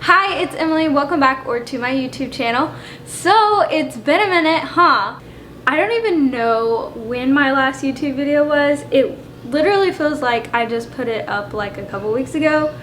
Hi, it's Emily. Welcome back to my YouTube channel. So it's been a minute, huh? I don't even know when my last YouTube video was. It literally feels like I just put it up like a couple weeks ago,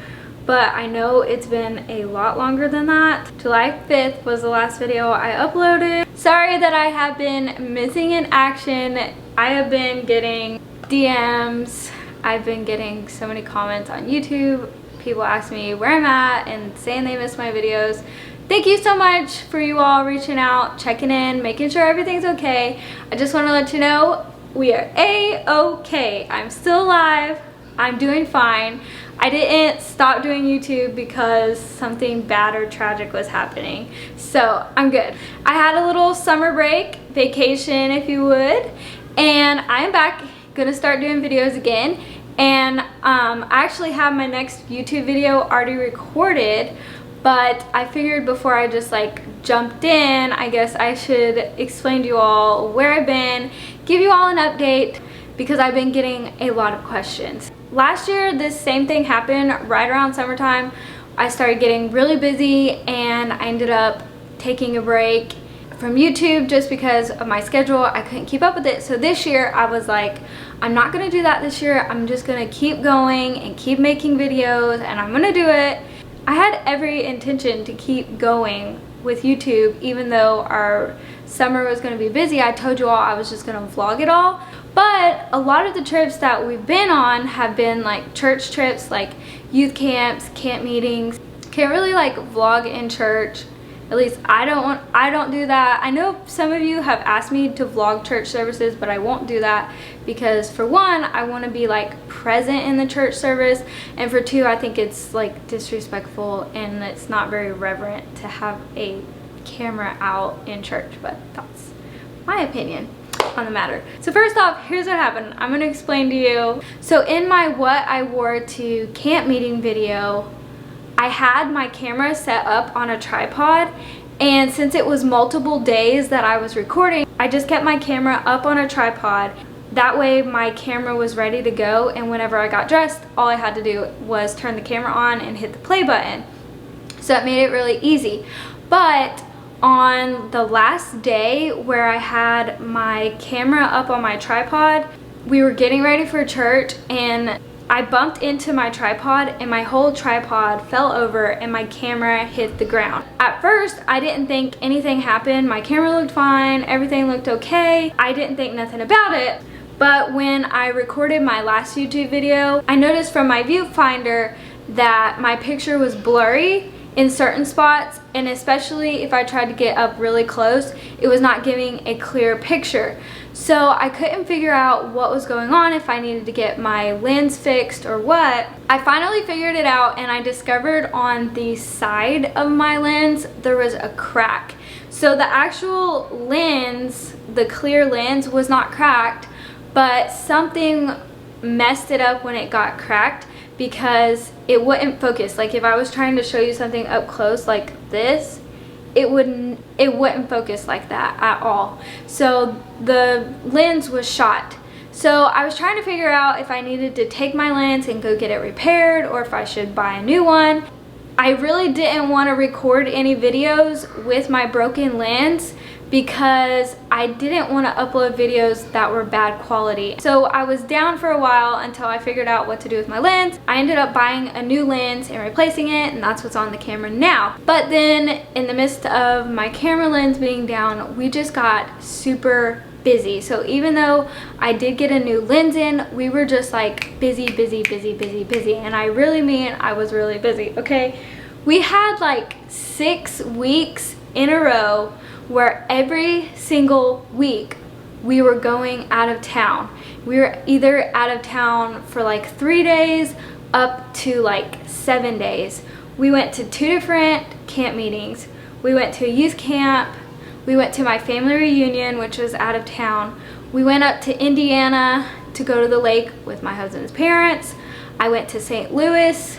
but I know it's been a lot longer than that. July 5th was the last video I uploaded. Sorry that I have been missing in action. I have been getting DMs. I've been getting so many comments on YouTube. People ask me where I'm at and saying they miss my videos. Thank you so much for you all reaching out, checking in, making sure everything's okay. I just want to let you know we are A-okay. I'm still alive. I'm doing fine. I didn't stop doing YouTube because something bad or tragic was happening. So I'm good. I had a little summer break, vacation if you would, and I'm back, gonna start doing videos again. And I actually have my next YouTube video already recorded, but I figured before I just like jumped in, I guess I should explain to you all where I've been, give you all an update, because I've been getting a lot of questions. Last year, this same thing happened right around summertime. I started getting really busy and I ended up taking a break from YouTube just because of my schedule. I couldn't keep up with it. So this year I was like, I'm not gonna do that this year. I'm just gonna keep going and keep making videos, and I'm gonna do it. I had every intention to keep going with YouTube, even though our summer was gonna be busy. I told you all I was just gonna vlog it all. But a lot of the trips that we've been on have been like church trips, like youth camps, camp meetings. Can't really like vlog in church. At least I don't do that. I know some of you have asked me to vlog church services, but I won't do that because for one, I want to be like present in the church service, and for two, I think it's like disrespectful and it's not very reverent to have a camera out in church, but that's my opinion on the matter. So first off, here's what happened. I'm going to explain to you. So in my what I wore to camp meeting video, I had my camera set up on a tripod, and since it was multiple days that I was recording, I just kept my camera up on a tripod. That way my camera was ready to go, and whenever I got dressed, all I had to do was turn the camera on and hit the play button. So it made it really easy. But on the last day where I had my camera up on my tripod, we were getting ready for church and I bumped into my tripod and my whole tripod fell over and my camera hit the ground. At first, I didn't think anything happened. My camera looked fine, everything looked okay. I didn't think nothing about it. But when I recorded my last YouTube video, I noticed from my viewfinder that my picture was blurry in certain spots, and especially if I tried to get up really close, it was not giving a clear picture. So I couldn't figure out what was going on, if I needed to get my lens fixed or what. I finally figured it out, and I discovered on the side of my lens there was a crack. So the actual lens, the clear lens, was not cracked, but something messed it up when it got cracked, because it wouldn't focus. Like if I was trying to show you something up close like this, it wouldn't focus like that at all. So the lens was shot. So I was trying to figure out if I needed to take my lens and go get it repaired, or if I should buy a new one. I really didn't want to record any videos with my broken lens because I didn't want to upload videos that were bad quality. So I was down for a while until I figured out what to do with my lens. I ended up buying a new lens and replacing it, and that's what's on the camera now. But then in the midst of my camera lens being down, we just got super busy. So even though I did get a new lens in, we were just like busy, and I really mean I was really busy, okay? We had like 6 weeks in a row where every single week we were going out of town. We were either out of town for like 3 days up to like 7 days. We went to 2 different camp meetings. We went to a youth camp. We went to my family reunion, which was out of town. We went up to Indiana to go to the lake with my husband's parents. I went to St. Louis.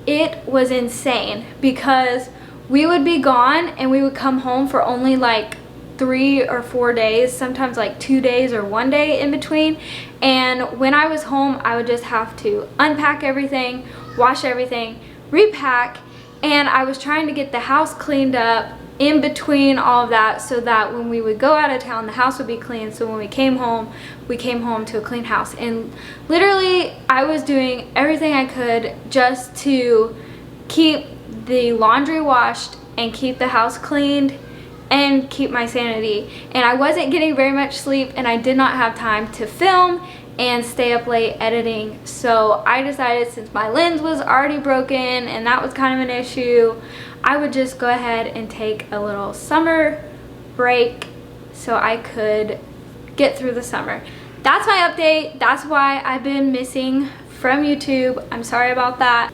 It was insane because we would be gone and we would come home for only like 3 or 4 days, sometimes like 2 days or 1 day in between. And when I was home, I would just have to unpack everything, wash everything, repack, and I was trying to get the house cleaned up in between all of that so that when we would go out of town, the house would be clean. So when we came home to a clean house. And literally I was doing everything I could just to keep the laundry washed and keep the house cleaned and keep my sanity. And I wasn't getting very much sleep, and I did not have time to film and stay up late editing. So I decided, since my lens was already broken and that was kind of an issue, I would just go ahead and take a little summer break so I could get through the summer. That's my update. That's why I've been missing from YouTube. I'm sorry about that.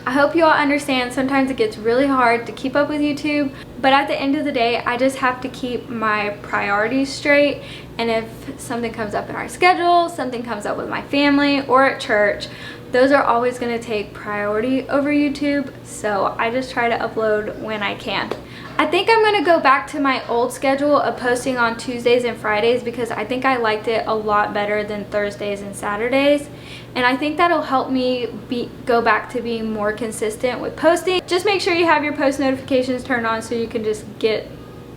I hope you all understand sometimes it gets really hard to keep up with YouTube, but at the end of the day, I just have to keep my priorities straight. And if something comes up in our schedule, something comes up with my family or at church, those are always going to take priority over YouTube. So I just try to upload when I can. I think I'm going to go back to my old schedule of posting on Tuesdays and Fridays, because I think I liked it a lot better than Thursdays and Saturdays. And I think that'll help me go back to being more consistent with posting. Just make sure you have your post notifications turned on so you can just get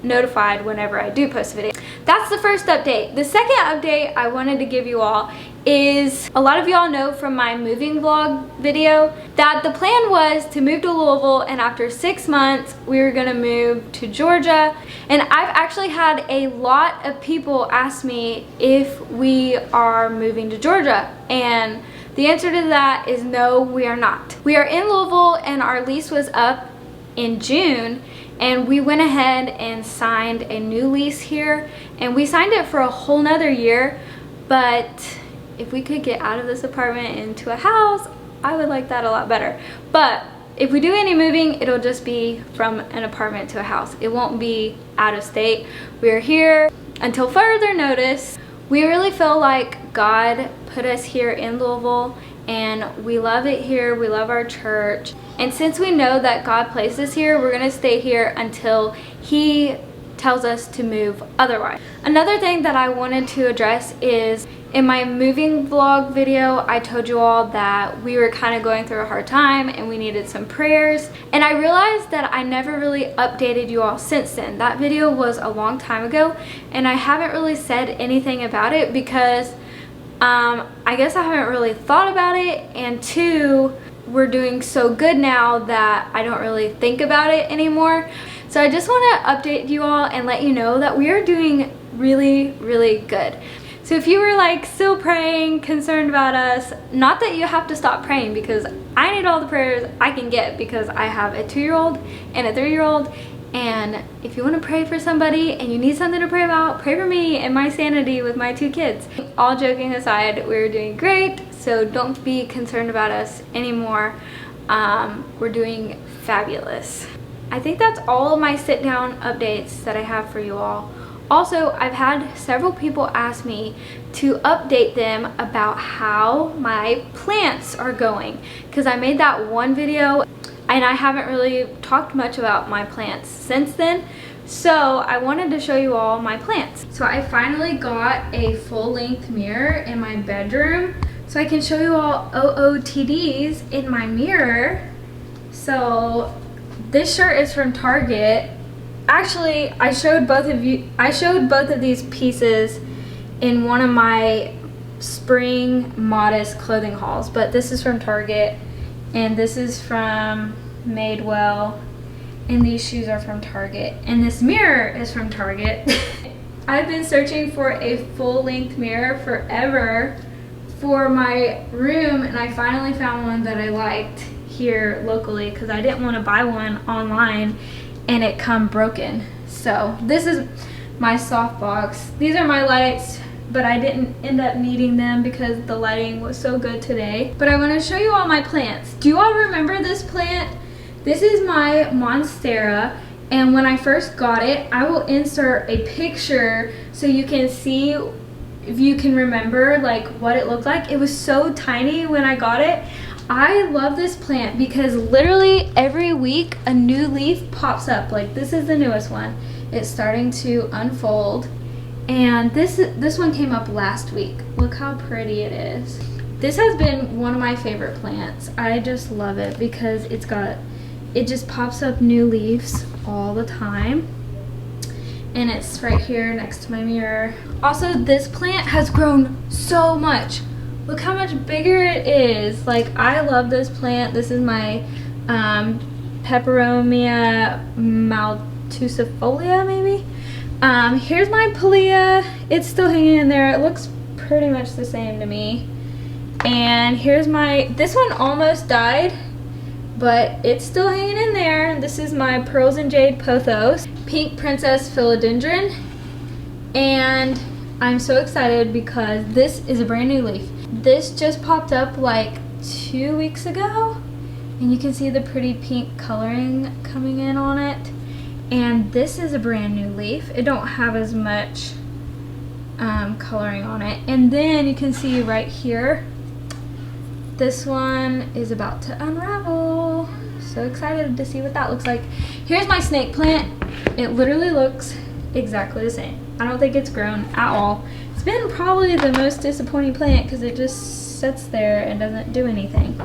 notified whenever I do post a video. That's the first update. The second update I wanted to give you all is, a lot of y'all know from my moving vlog video that the plan was to move to Louisville, and after 6 months we were gonna move to Georgia. And I've actually had a lot of people ask me if we are moving to Georgia, and the answer to that is no, we are not. We are in Louisville, and our lease was up in June, and we went ahead and signed a new lease here, and we signed it for a whole nother year. But if we could get out of this apartment into a house, I would like that a lot better. But if we do any moving, it'll just be from an apartment to a house. It won't be out of state. We're here until further notice. We really feel like God put us here in Louisville, and we love it here. We love our church. And since we know that God placed us here, we're gonna stay here until He tells us to move otherwise. Another thing that I wanted to address is, in my moving vlog video, I told you all that we were kind of going through a hard time and we needed some prayers. And I realized that I never really updated you all since then. That video was a long time ago, and I haven't really said anything about it because I guess I haven't really thought about it, and two, we're doing so good now that I don't really think about it anymore. So I just want to update you all and let you know that we are doing really, really good. So if you were like still praying, concerned about us, not that you have to stop praying, because I need all the prayers I can get, because I have a 2-year-old and a 3-year-old. And if you want to pray for somebody and you need something to pray about, pray for me and my sanity with my 2 kids. All joking aside, we're doing great, so don't be concerned about us anymore. We're doing fabulous. I think that's all of my sit down updates that I have for you all. Also, I've had several people ask me to update them about how my plants are going, because I made that one video and I haven't really talked much about my plants since then. So I wanted to show you all my plants. So I finally got a full-length mirror in my bedroom so I can show you all OOTDs in my mirror. So this shirt is from Target. Actually, I showed both of these pieces in one of my spring modest clothing hauls, but this is from Target and this is from Madewell, and these shoes are from Target, and this mirror is from Target. I've been searching for a full-length mirror forever for my room, and I finally found one that I liked here locally, because I didn't want to buy one online and it come broken. So this is my softbox. These are my lights, but I didn't end up needing them because the lighting was so good today. But I want to show you all my plants. Do you all remember this plant? This is my Monstera, and when I first got it, I will insert a picture so you can see if you can remember like what it looked like. It was so tiny when I got it. I love this plant because literally every week a new leaf pops up. Like this is the newest one. It's starting to unfold. And this one came up last week. Look how pretty it is. This has been one of my favorite plants. I just love it because it's got it just pops up new leaves all the time. And it's right here next to my mirror. Also, this plant has grown so much. Look how much bigger it is. Like, I love this plant. This is my Peperomia maltusifolia, maybe. Here's my Palea. It's still hanging in there. It looks pretty much the same to me. And here's this one almost died, but it's still hanging in there. This is my Pearls and Jade Pothos, Pink Princess Philodendron. And I'm so excited because this is a brand new leaf. This just popped up like 2 weeks ago, and you can see the pretty pink coloring coming in on it. And this is a brand new leaf. It don't have as much coloring on it. And then you can see right here, this one is about to unravel. So excited to see what that looks like. Here's my snake plant. It literally looks exactly the same. I don't think it's grown at all. It's been probably the most disappointing plant because it just sits there and doesn't do anything.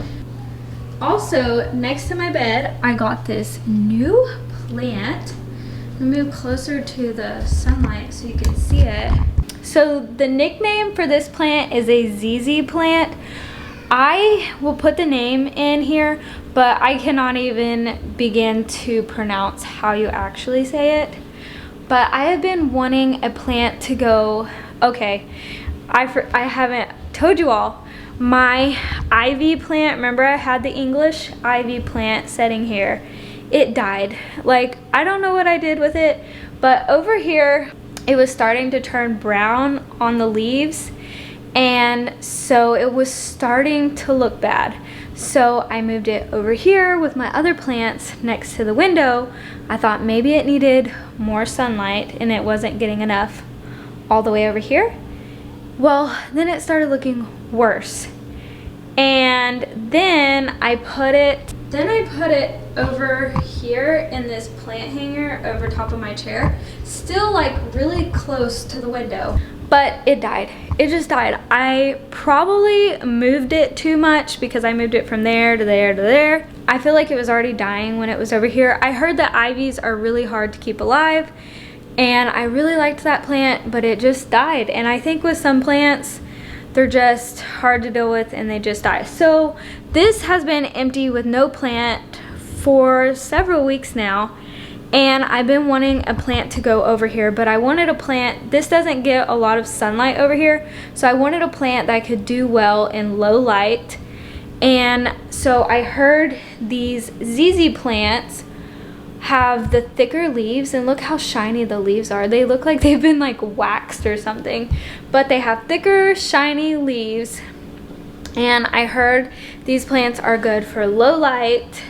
Also, next to my bed, I got this new plant. I'll move closer to the sunlight so you can see it. So the nickname for this plant is a ZZ plant. I will put the name in here, but I cannot even begin to pronounce how you actually say it. But I have been wanting a plant to go, okay, I haven't told you all. My ivy plant, remember I had the English ivy plant sitting here. It died. Like, I don't know what I did with it, but over here, it was starting to turn brown on the leaves. And so it was starting to look bad. So I moved it over here with my other plants next to the window. I thought maybe it needed more sunlight and it wasn't getting enough all the way over here. Well, then it started looking worse. And then I put it over here in this plant hanger over top of my chair, still like really close to the window. But it died. It just died. I probably moved it too much because I moved it from there to there to there. I feel like it was already dying when it was over here. I heard that ivies are really hard to keep alive, and I really liked that plant, but it just died. And I think with some plants, they're just hard to deal with and they just die. So this has been empty with no plant for several weeks now. And I've been wanting a plant to go over here, but I wanted a plant, this doesn't get a lot of sunlight over here, so I wanted a plant that could do well in low light. And so I heard these ZZ plants have the thicker leaves, and look how shiny the leaves are. They look like they've been like waxed or something, but they have thicker, shiny leaves. And I heard these plants are good for low light,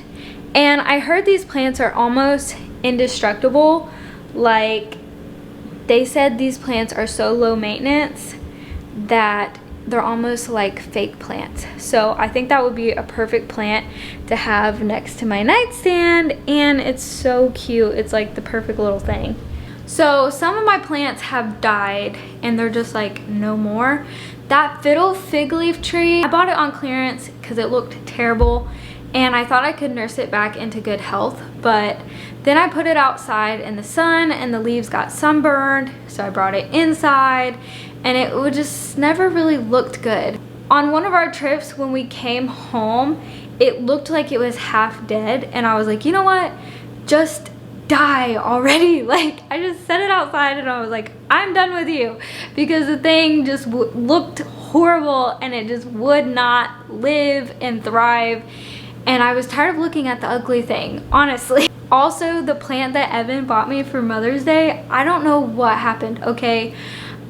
and I heard these plants are almost indestructible. Like, they said these plants are so low maintenance that they're almost like fake plants. So I think that would be a perfect plant to have next to my nightstand, and it's so cute. It's like the perfect little thing. So some of my plants have died and they're just like no more. That fiddle fig leaf tree, I bought it on clearance because it looked terrible and I thought I could nurse it back into good health, but then I put it outside in the sun and the leaves got sunburned, so I brought it inside and it just never really looked good. On one of our trips when we came home, it looked like it was half dead, and I was like, you know what, just die already. Like, I just set it outside and I was like, I'm done with you, because the thing just looked horrible and it just would not live and thrive. And I was tired of looking at the ugly thing, honestly. Also, the plant that Evan bought me for Mother's Day, I don't know what happened, okay?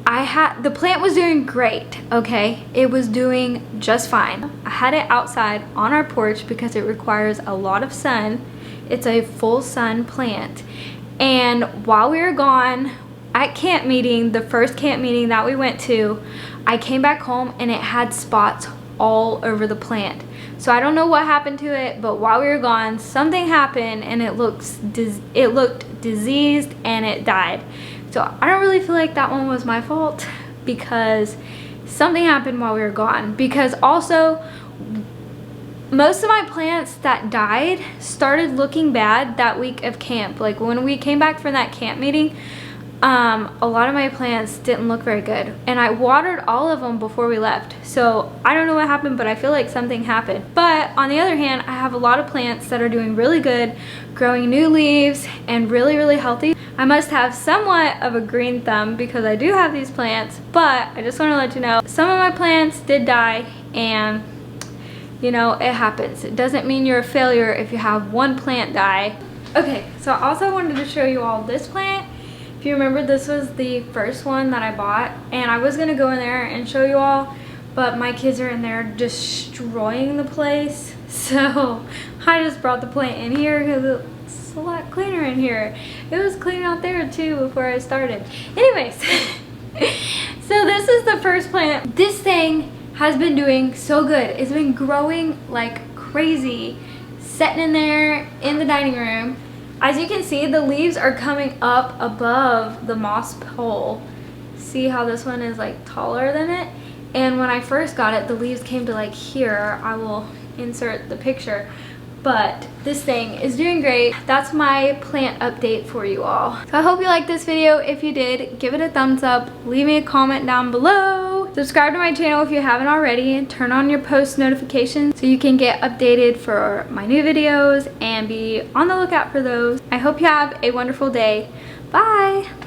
The plant was doing great, okay? It was doing just fine. I had it outside on our porch because it requires a lot of sun. It's a full sun plant. And while we were gone at camp meeting, the first camp meeting that we went to, I came back home and it had spots all over the plant. So I don't know what happened to it, but while we were gone, something happened and it looked diseased and it died. So I don't really feel like that one was my fault, because something happened while we were gone. Because also, most of my plants that died started looking bad that week of camp. Like when we came back from that camp meeting, a lot of my plants didn't look very good, and I watered all of them before we left. So I don't know what happened, but I feel like something happened. But on the other hand, I have a lot of plants that are doing really good, growing new leaves and really, really healthy. I must have somewhat of a green thumb because I do have these plants, but I just want to let you know some of my plants did die, and you know, it happens. It doesn't mean you're a failure if you have one plant die. Okay, so I also wanted to show you all this plant. If you remember, this was the first one that I bought, and I was gonna go in there and show you all, but my kids are in there destroying the place. So I just brought the plant in here because it's a lot cleaner in here. It was clean out there too before I started. Anyways, so this is the first plant. This thing has been doing so good. It's been growing like crazy, sitting in there in the dining room. As you can see, the leaves are coming up above the moss pole. See how this one is like taller than it? And when I first got it, the leaves came to like here. I will insert the picture. But this thing is doing great. That's my plant update for you all. So I hope you liked this video. If you did, give it a thumbs up. Leave me a comment down below. Subscribe to my channel if you haven't already. Turn on your post notifications so you can get updated for my new videos and be on the lookout for those. I hope you have a wonderful day. Bye!